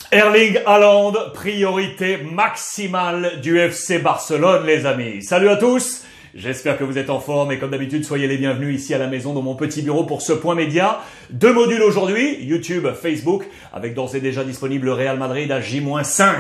Erling Haaland, priorité maximale du FC Barcelone, les amis. Salut à tous, j'espère que vous êtes en forme et comme d'habitude, soyez les bienvenus ici à la maison dans mon petit bureau pour ce point média. Deux modules aujourd'hui, YouTube, Facebook, avec d'ores et déjà disponible le Real Madrid à J-5.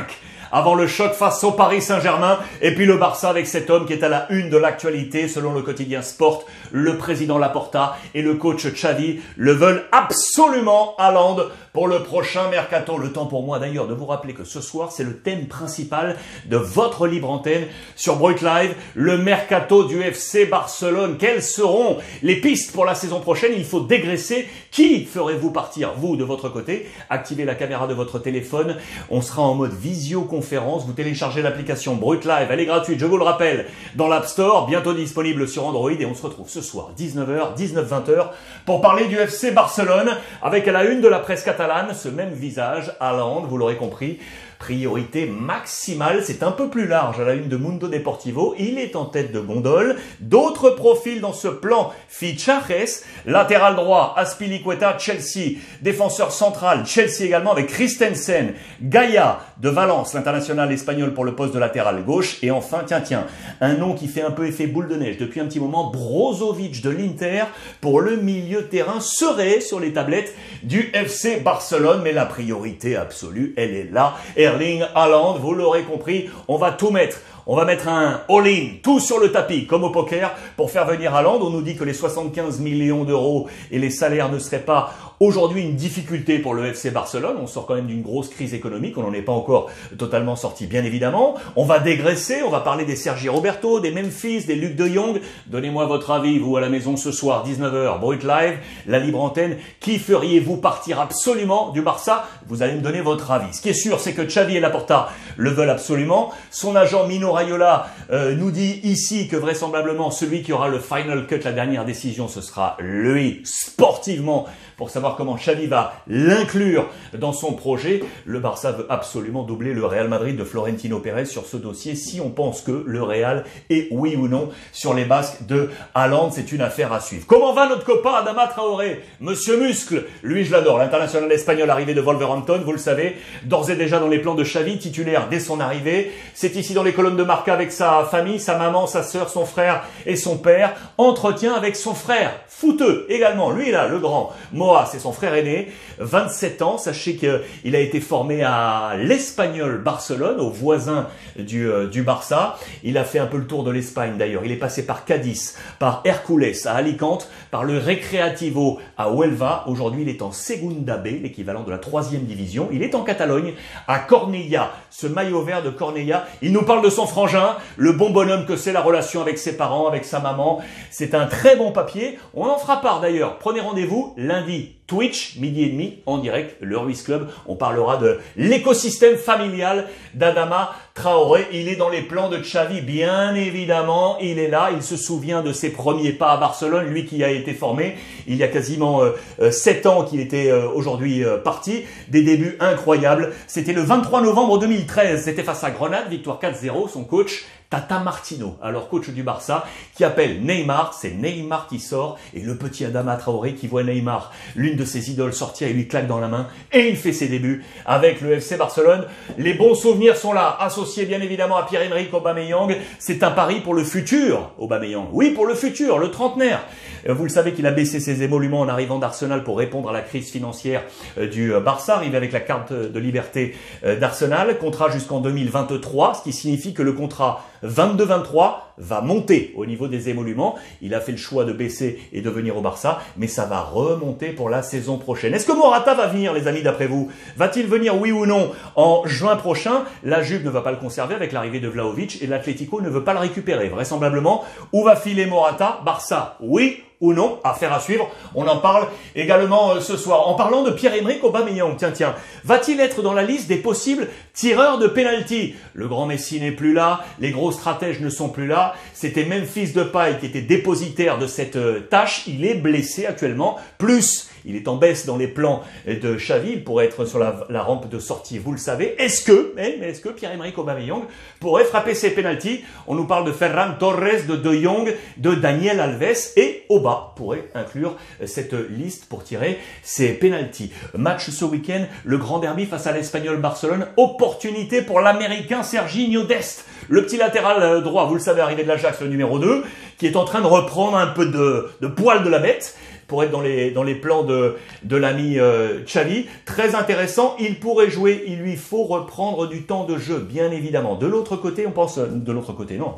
Avant le choc face au Paris Saint-Germain, et puis le Barça avec cet homme qui est à la une de l'actualité, selon le quotidien Sport, le président Laporta et le coach Xavi le veulent absolument Haaland pour le prochain mercato. Le temps pour moi d'ailleurs de vous rappeler que ce soir, c'est le thème principal de votre libre antenne sur Brut Live, le mercato du FC Barcelone. Quelles seront les pistes pour la saison prochaine? Il faut dégraisser. Qui ferez-vous partir, vous, de votre côté? Activez la caméra de votre téléphone. On sera en mode visioconférence. Vous téléchargez l'application Brut Live. Elle est gratuite, je vous le rappelle, dans l'App Store, bientôt disponible sur Android. Et on se retrouve ce soir, 19h, 19-20h, pour parler du FC Barcelone, avec à la une de la presse catalane ce même visage, Haaland, vous l'aurez compris. Priorité maximale, c'est un peu plus large à la une de Mundo Deportivo. Il est en tête de gondole. D'autres profils dans ce plan. Fichajes, latéral droit, Azpilicueta, Chelsea. Défenseur central, Chelsea également avec Christensen. Gaïa de Valence, l'international espagnol pour le poste de latéral gauche. Et enfin, tiens, un nom qui fait un peu effet boule de neige depuis un petit moment, Brozovic de l'Inter pour le milieu de terrain serait sur les tablettes du FC Barcelone. Mais la priorité absolue, elle est là. Erling Haaland, vous l'aurez compris, on va tout mettre. On va mettre un all-in, tout sur le tapis, comme au poker, pour faire venir Haaland. On nous dit que les 75 millions d'euros et les salaires ne seraient pas aujourd'hui une difficulté pour le FC Barcelone. On sort quand même d'une grosse crise économique. On n'en est pas encore totalement sorti, bien évidemment. On va dégraisser, on va parler des Sergi Roberto, des Memphis, des Luc de Jong. Donnez-moi votre avis, vous, à la maison ce soir, 19h, Brut Live, la libre antenne. Qui feriez-vous partir absolument du Barça? Vous allez me donner votre avis. Ce qui est sûr, c'est que Xavi et Laporta le veulent absolument. Son agent Mino Raiola nous dit ici que vraisemblablement celui qui aura le final cut, la dernière décision, ce sera lui, sportivement, pour savoir comment Xavi va l'inclure dans son projet. Le Barça veut absolument doubler le Real Madrid de Florentino Pérez sur ce dossier. Si on pense que le Real est oui ou non sur les basques de Haaland, c'est une affaire à suivre. Comment va notre copain Adama Traoré? Monsieur Muscle, lui je l'adore, l'international espagnol arrivé de Wolverhampton, vous le savez, d'ores et déjà dans les plans de Xavi, titulaire dès son arrivée. C'est ici dans les colonnes de Marca avec sa famille, sa maman, sa sœur, son frère et son père. Entretien avec son frère, footeux également, lui là, le grand. Moa, c'est son frère aîné, 27 ans. Sachez qu'il a été formé à l'Espagnol Barcelone, au voisin du Barça. Il a fait un peu le tour de l'Espagne d'ailleurs. Il est passé par Cadiz, par Hércules à Alicante, par le Recreativo à Huelva. Aujourd'hui, il est en Segunda B, l'équivalent de la 3e division. Il est en Catalogne, à Cornellà, ce maillot vert de Cornellà. Il nous parle de son frangin, le bon bonhomme que c'est, la relation avec ses parents, avec sa maman. C'est un très bon papier. On en fera part d'ailleurs. Prenez rendez-vous lundi. Twitch, 12h30, en direct, le Ruiz Club. On parlera de l'écosystème familial d'Adama Traoré. Il est dans les plans de Xavi, bien évidemment. Il est là, il se souvient de ses premiers pas à Barcelone, lui qui a été formé il y a quasiment 7 ans qu'il était aujourd'hui parti. Des débuts incroyables. C'était le 23 novembre 2013. C'était face à Grenade, victoire 4-0. Son coach, Tata Martino, alors coach du Barça, qui appelle Neymar. C'est Neymar qui sort et le petit Adama Traoré qui voit Neymar, l'une de ses idoles, sortir et lui claque dans la main et il fait ses débuts avec le FC Barcelone. Les bons souvenirs sont là, associés bien évidemment à Pierre-Emerick Aubameyang. C'est un pari pour le futur, Aubameyang. Oui, pour le futur, le trentenaire. Vous le savez qu'il a baissé ses émoluments en arrivant d'Arsenal pour répondre à la crise financière du Barça, arrivé avec la carte de liberté d'Arsenal. Contrat jusqu'en 2023, ce qui signifie que le contrat 22-23 va monter au niveau des émoluments. Il a fait le choix de baisser et de venir au Barça, mais ça va remonter pour la saison prochaine. Est-ce que Morata va venir, les amis, d'après vous? Va-t-il venir, oui ou non, en juin prochain? La Juve ne va pas le conserver avec l'arrivée de Vlahovic et l'Atlético ne veut pas le récupérer, vraisemblablement. Où va filer Morata? Barça, oui ou non? Affaire à suivre. On en parle également ce soir. En parlant de Pierre-Emerick Aubameyang, tiens, va-t-il être dans la liste des possibles tireurs de pénalty? Le grand Messi n'est plus là, les gros stratèges ne sont plus là. C'était Memphis Depay qui était dépositaire de cette tâche. Il est blessé actuellement. Plus, Il est en baisse dans les plans de Xavi. Il pourrait être sur la rampe de sortie, vous le savez. Est-ce que Pierre-Emerick Aubameyang pourrait frapper ses pénaltys? On nous parle de Ferran Torres, de Jong, de Daniel Alves et Oba pourrait inclure cette liste pour tirer ses pénaltys. Match ce week-end, le grand derby face à l'Espagnol Barcelone. Opportunité pour l'Américain Sergiño Dest. Le petit latéral droit, vous le savez, arrivé de l'Ajax, le numéro 2, qui est en train de reprendre un peu de poil de la bête pour être dans les plans de l'ami Xavi. Très intéressant, il pourrait jouer, il lui faut reprendre du temps de jeu, bien évidemment. De l'autre côté, on pense,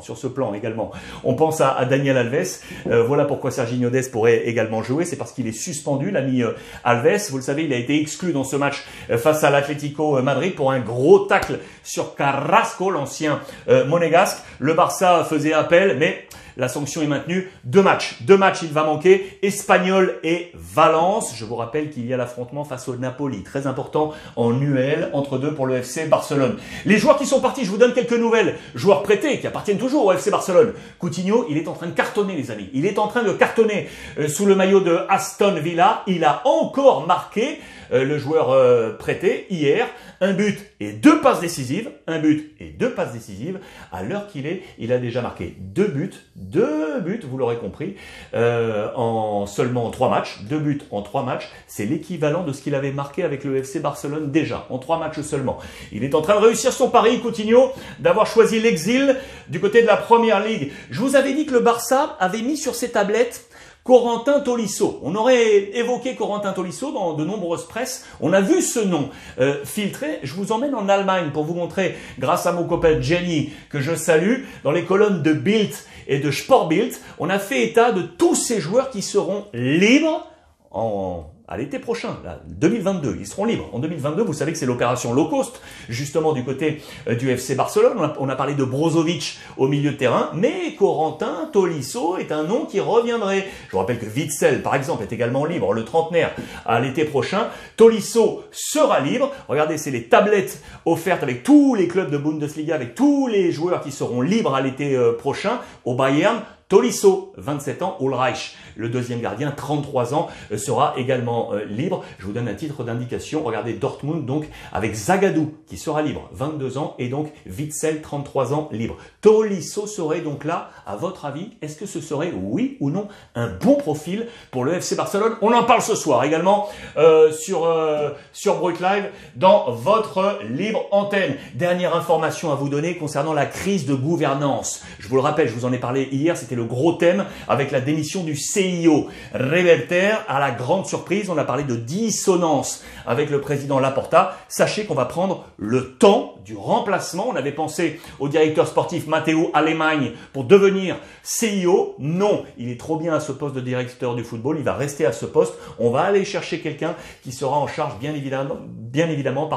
sur ce plan également, on pense à Daniel Alves. Voilà pourquoi Sergiño Dest pourrait également jouer, c'est parce qu'il est suspendu, l'ami Alves. Vous le savez, il a été exclu dans ce match face à l'Atlético Madrid pour un gros tacle sur Carrasco, l'ancien monégasque. Le Barça faisait appel, mais la sanction est maintenue. Deux matchs, il va manquer. Espanyol et Valence. Je vous rappelle qu'il y a l'affrontement face au Napoli. Très important en UEL entre deux pour le FC Barcelone. Les joueurs qui sont partis, je vous donne quelques nouvelles. Joueurs prêtés qui appartiennent toujours au FC Barcelone. Coutinho, il est en train de cartonner, les amis. Il est en train de cartonner sous le maillot de Aston Villa. Il a encore marqué le joueur prêté hier. Un but et deux passes décisives. Un but et deux passes décisives. À l'heure qu'il est, il a déjà marqué deux buts, vous l'aurez compris, en seulement 3 matchs. 2 buts en 3 matchs. C'est l'équivalent de ce qu'il avait marqué avec le FC Barcelone déjà, en 3 matchs seulement. Il est en train de réussir son pari, Coutinho, d'avoir choisi l'exil du côté de la Première Ligue. Je vous avais dit que le Barça avait mis sur ses tablettes Corentin Tolisso. On aurait évoqué Corentin Tolisso dans de nombreuses presses. On a vu ce nom filtré. Je vous emmène en Allemagne pour vous montrer, grâce à mon copain Jenny, que je salue, dans les colonnes de Bild et de Sportbild, on a fait état de tous ces joueurs qui seront libres à l'été prochain, là, 2022. Ils seront libres. En 2022, vous savez que c'est l'opération low cost, justement du côté du FC Barcelone. On a parlé de Brozovic au milieu de terrain, mais Corentin Tolisso est un nom qui reviendrait. Je vous rappelle que Witsel, par exemple, est également libre, le trentenaire, à l'été prochain. Tolisso sera libre. Regardez, c'est les tablettes offertes avec tous les clubs de Bundesliga, avec tous les joueurs qui seront libres à l'été prochain. Au Bayern, Tolisso, 27 ans, Ulreich, le deuxième gardien, 33 ans, sera également libre. Je vous donne un titre d'indication. Regardez Dortmund, donc, avec Zagadou, qui sera libre, 22 ans, et donc Witsel, 33 ans, libre. Tolisso serait donc là, à votre avis, est-ce que ce serait, oui ou non, un bon profil pour le FC Barcelone? On en parle ce soir également sur Brut Live, dans votre libre antenne. Dernière information à vous donner concernant la crise de gouvernance. Je vous le rappelle, je vous en ai parlé hier, c'était le gros thème avec la démission du CIO. Reverter, à la grande surprise, on a parlé de dissonance avec le président Laporta. Sachez qu'on va prendre le temps du remplacement. On avait pensé au directeur sportif Matteo Alemany pour devenir CIO. Non, il est trop bien à ce poste de directeur du football. Il va rester à ce poste. On va aller chercher quelqu'un qui sera en charge, bien évidemment,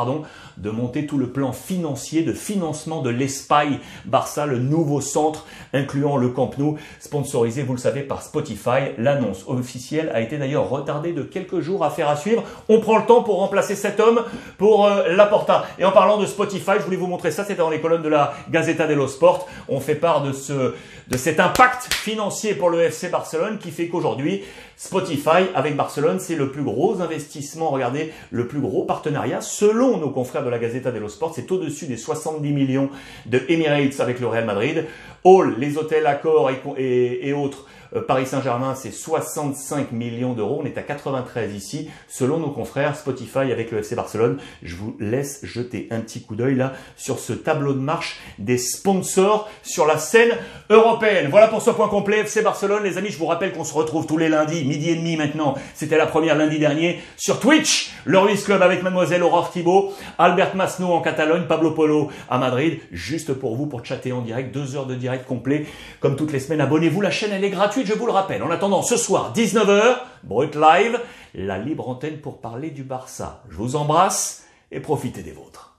de monter tout le plan financier, de financement de l'Espagne Barça, le nouveau centre, incluant le Camp Nou, sponsorisé, vous le savez, par Spotify. L'annonce officielle a été d'ailleurs retardée de quelques jours, affaire à suivre. On prend le temps pour remplacer cet homme pour Laporta. Et en parlant de Spotify, je voulais vous montrer ça, c'était dans les colonnes de la Gazzetta dello Sport. On fait part de cet impact financier pour le FC Barcelone qui fait qu'aujourd'hui, Spotify avec Barcelone, c'est le plus gros investissement, regardez, le plus gros partenariat. Selon nos confrères de la Gazzetta dello Sport, c'est au-dessus des 70 millions de Emirates avec le Real Madrid. All, les hôtels Accor et autres, Paris Saint-Germain, c'est 65 millions d'euros. On est à 93 ici, selon nos confrères Spotify avec le FC Barcelone. Je vous laisse jeter un petit coup d'œil là sur ce tableau de marche des sponsors sur la scène européenne. Voilà pour ce point complet FC Barcelone. Les amis, je vous rappelle qu'on se retrouve tous les lundis, midi et demi maintenant. C'était la première lundi dernier sur Twitch, le Ruiz Club avec mademoiselle Aurore Thibault, Albert Masno en Catalogne, Pablo Polo à Madrid. Juste pour vous, pour chatter en direct, 2 heures de direct complet. Comme toutes les semaines, abonnez-vous, la chaîne elle est gratuite. Je vous le rappelle. En attendant, ce soir, 19 h, Brut Live, la libre antenne pour parler du Barça. Je vous embrasse et profitez des vôtres.